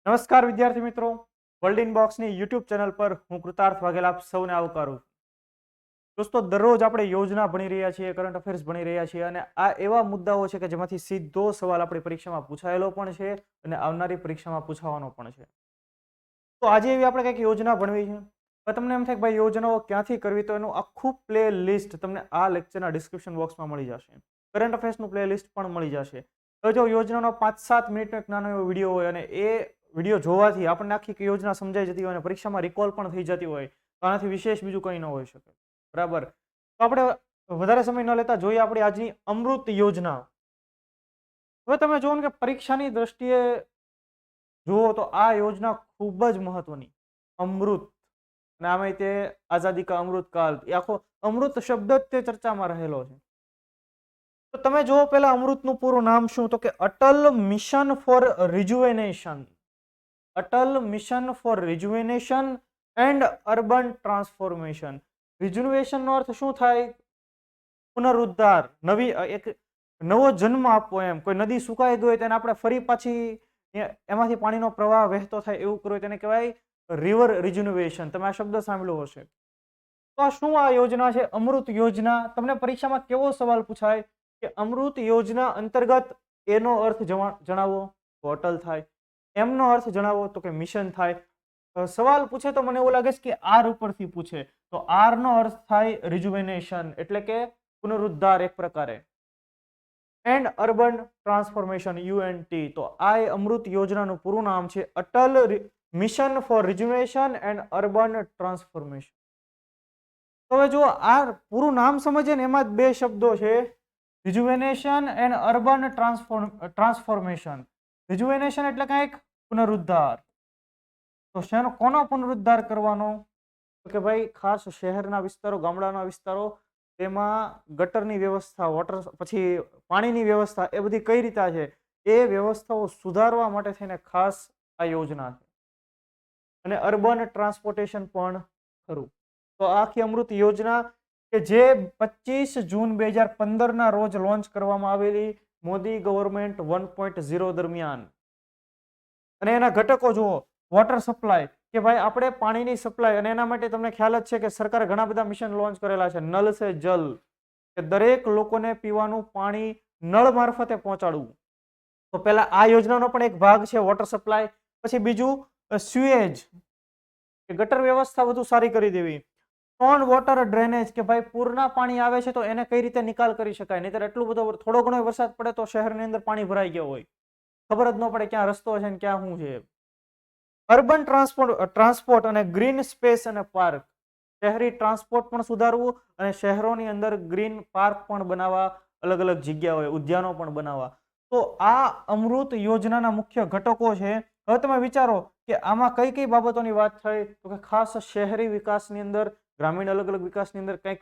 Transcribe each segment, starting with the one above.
નમસ્કાર વિદ્યાર્થી મિત્રો, વર્લ્ડ ઇનબોક્સની યુટ્યુબ ચેનલ પર હું કૃતાર્થ વાઘેલા આપ સૌને આવકારું. દોસ્તો, દરરોજ આપણે યોજના ભણી રહ્યા છીએ, કરંટ અફેર્સ ભણી રહ્યા છીએ અને આ એવા મુદ્દાઓ છે કે જેમાંથી સીધો સવાલ આપણી પરીક્ષામાં પૂછાયેલો પણ છે અને આવનારી પરીક્ષામાં પૂછાવાનો પણ છે. તો આજે એવી આપણે કંઈક યોજના ભણવી છે. હવે તમને એમ થાય કે ભાઈ યોજનાઓ ક્યાંથી કરવી, તો એનું આખું પ્લે લિસ્ટ તમને આ લેક્ચરના ડિસ્ક્રિપ્શન બોક્સમાં મળી જશે. કરંટ અફેર્સનું પ્લે લિસ્ટ પણ મળી જશે. તો જો યોજનાનો 5-7 મિનિટનો એક નાનો એવો વિડીયો હોય અને એ વિડીયો જોવાથી આપણને આખી યોજના સમજાઈ જતી હોય અને પરીક્ષામાં રિકોલ પણ થઈ જતી હોય, તો આનાથી વિશેષ બીજું કંઈ ન હોઈ શકે. બરાબર. તો આપણે વધારે સમય ન લેતા જોઈએ આપણી આજની અમૃત યોજના. હવે તમે જુઓ ને કે પરીક્ષાની દ્રષ્ટિએ જુઓ તો આ યોજના ખૂબ જ મહત્વની. અમૃત અને આમાં તે આઝાદી કા અમૃતકાલ, એ આખો અમૃત શબ્દ જ તે ચર્ચામાં રહેલો છે. તો તમે જુઓ પહેલા અમૃતનું પૂરું નામ શું, તો કે Atal mission for rejuvenation. Atal mission for rejuvenation and urban transformation. Rejuvenation નો અર્થ શું થાય? પુનરુદ્ધાર, નવી એક નવો જન્મ આપવો. એમ કોઈ નદી સુકાઈ ગઈ હોય તેને આપણે ફરી પાછી એમાંથી પાણીનો પ્રવાહ વહેતો થાય એવું કરવું, તેને કહેવાય રિવર રિજુવેશન. તમે આ શબ્દ સાંભળ્યો હશે. તો શું આ યોજના છે અમૃત યોજના? તમને પરીક્ષામાં કેવો સવાલ પૂછાય કે અમૃત યોજના અંતર્ગત એનો અર્થ જણાવો તો અટલ થાય, એમનો અર્થ જણાવો તો કે મિશન થાય. સવાલ પૂછે તો મને એવું લાગે છે કે આર ઉપરથી પૂછે, તો આર નો અર્થ થાય રિજુવેનેશન, એટલે કે પુનરુદ્ધાર એક પ્રકારે. And urban transformation, U N T. તો આ અમૃત યોજનાનું પૂરું નામ છે Atal mission for rejuvenation and urban transformation. હવે જો આ પૂરું નામ સમજીએ ને, એમાં જ બે શબ્દો છે, રિજુવેનેશન એન્ડ અર્બન ટ્રાન્સફોર્મેશન. રિજુવેનેશન એટલે કંઈક પુનરુદ્ધાર. તો કોનો પુનરુદ્ધાર કરવાનો? તો કે ભાઈ ખાસ શહેરના વિસ્તારો, ગામડાના વિસ્તારો, તેમાં ગટરની વ્યવસ્થા, વોટર પછી પાણીની વ્યવસ્થા, એ બધી કઈ રીતે છે એ વ્યવસ્થાઓ સુધારવા માટે થઈને ખાસ આ યોજના છે. અને અર્બન ટ્રાન્સપોર્ટેશન પણ ખરું. તો આખી અમૃત યોજના કે જે 25 જૂન 2015 ના રોજ લોન્ચ કરવામાં આવેલી મોદી ગવર્મેન્ટ 1.0 દરમિયાન. અને એના ઘટકો જુઓ, વોટર સપ્લાય, કે ભાઈ આપણે પાણીની સપ્લાય, અને એના માટે તમને ખ્યાલ જ છે કે સરકારે ઘણા બધા મિશન લોન્ચ કરેલા છે. નલ સે જલ, કે દરેક લોકોને પીવાનું પાણી નળ મારફતે પહોંચાડવું. તો પહેલા આ યોજનાનો પણ એક ભાગ છે વોટર સપ્લાય. પછી બીજું સ્યુએજ, કે ગટર વ્યવસ્થા વધુ સારી કરી દેવી. સ્ટોન વોટર ડ્રેનેજ, કે ભાઈ પૂરના પાણી આવે છે તો એને કઈ રીતે નિકાલ કરી શકાય, નહીતર એટલું બધો થોડો ઘણો વરસાદ પડે તો શહેરની અંદર પાણી ભરાઈ ગયો હોય, ખબર જ ન પડે ક્યાં રસ્તો છે ને ક્યાં શું છે. અર્બન ટ્રાન્સપોર્ટ અને ગ્રીન સ્પેસ અને પાર્ક, શહેરી ટ્રાન્સપોર્ટ પણ સુધારવું અને શહેરોની અંદર ગ્રીન પાર્ક પણ બનાવવા, અલગ અલગ જગ્યાઓએ ઉદ્યાનો પણ બનાવવા. તો આ અમૃત યોજનાના મુખ્ય ઘટકો છે. હવે તમે વિચારો કે આમાં કઈ કઈ બાબતોની વાત થઈ, તો કે ખાસ શહેરી વિકાસની અંદર, ગ્રામીણ અલગ અલગ વિકાસની અંદર કંઈક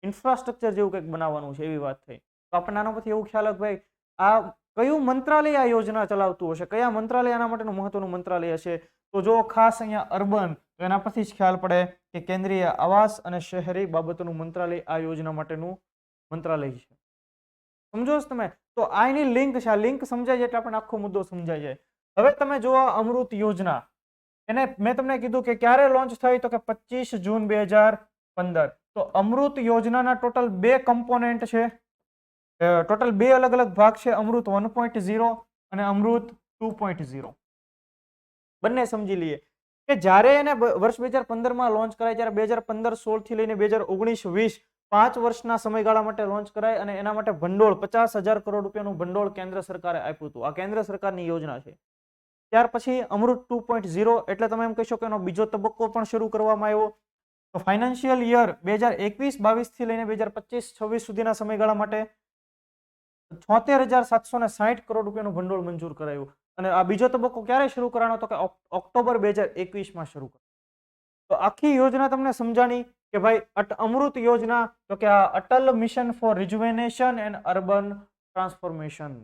ઇન્ફ્રાસ્ટ્રક્ચર જેવું કંઈક બનાવવાનું છે એવી વાત થઈ. તો આપણને આના પરથી એવું ખ્યાલ આવે ભાઈ આ કયું મંત્રાલય આ યોજના ચલાવતું હશે, કયા મંત્રાલય આના માટેનું મહત્વનું મંત્રાલય હશે. તો જો ખાસ અહીંયા અર્બન, તો એના પરથી જ ખ્યાલ પડે કે કેન્દ્રીય આવાસ અને શહેરી બાબતોનું મંત્રાલય આ યોજના માટેનું મંત્રાલય છે. સમજો છો તમે? તો આ એની લિંક છે. આ લિંક સમજાય જાય એટલે આપણને આખો મુદ્દો સમજાય જાય. હવે તમે જુઓ અમૃત યોજના, એને મેં તમને કીધું કે ક્યારે લોન્ચ થઈ, તો કે 25 જૂન 2015. તો અમૃત યોજનાના ટોટલ 2 કમ્પોનેન્ટ છે, ટોટલ 2 અલગ અલગ ભાગ છે, અમૃત 1.0 અને અમૃત 2.0. બંને સમજી લઈએ કે જ્યારે એને વર્ષ 2015માં લોન્ચ કરાય, ત્યારે 2015-16 થી લઈને 2019-20 5 વર્ષના સમયગાળા માટે લોન્ચ કરાય અને એના માટે ભંડોળ 50,000 કરોડ રૂપિયાનું ભંડોળ કેન્દ્ર સરકારે આપ્યું હતું. આ કેન્દ્ર સરકારની યોજના છે. ત્યાર પછી અમૃત 2.0 એટલે તમે એમ કહી શકો એનો બીજો તબક્કો પણ શરૂ કરવામાં આવ્યો. તો ફાઇનાન્શિયલ યર 2021-22 થી લઈને 2025-26 સુધીના સમયગાળા માટે 76,760 કરોડ રૂપિયાનું ભંડોળ મંજૂર કરાયું. અને આ બીજો તબક્કો ક્યારે શરૂ કરવાનો, તો કે ઓક્ટોબર 2021માં શરૂ કરવાનો. તો આખી યોજના તમને સમજાણી કે ભાઈ અમૃત યોજના, તો કે આ Atal mission for rejuvenation and urban transformation.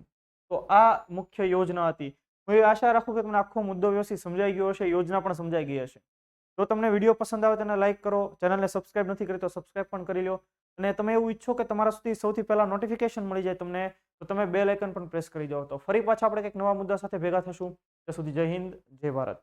તો આ મુખ્ય યોજના હતી. હું એ આશા રાખું કે તમને આખો મુદ્દો વ્યવસ્થિત સમજાઈ ગયો હશે, યોજના પણ સમજાઈ ગઈ હશે. જો તમને વિડીયો પસંદ આવે તેને લાઈક કરો, ચેનલને સબસ્ક્રાઇબ નથી કરી તો સબસ્ક્રાઇબ પણ કરી લો. અને તમે એવું ઈચ્છો કે તમારા સુધી સૌથી પહેલા નોટિફિકેશન મળી જાય તમને, તો તમે બેલ આઇકન પણ પ્રેસ કરી દો. તો ફરી પાછા આપણે કંઈક નવા મુદ્દા સાથે ભેગા થશું. ત્યાં સુધી જય હિન્દ, જય ભારત.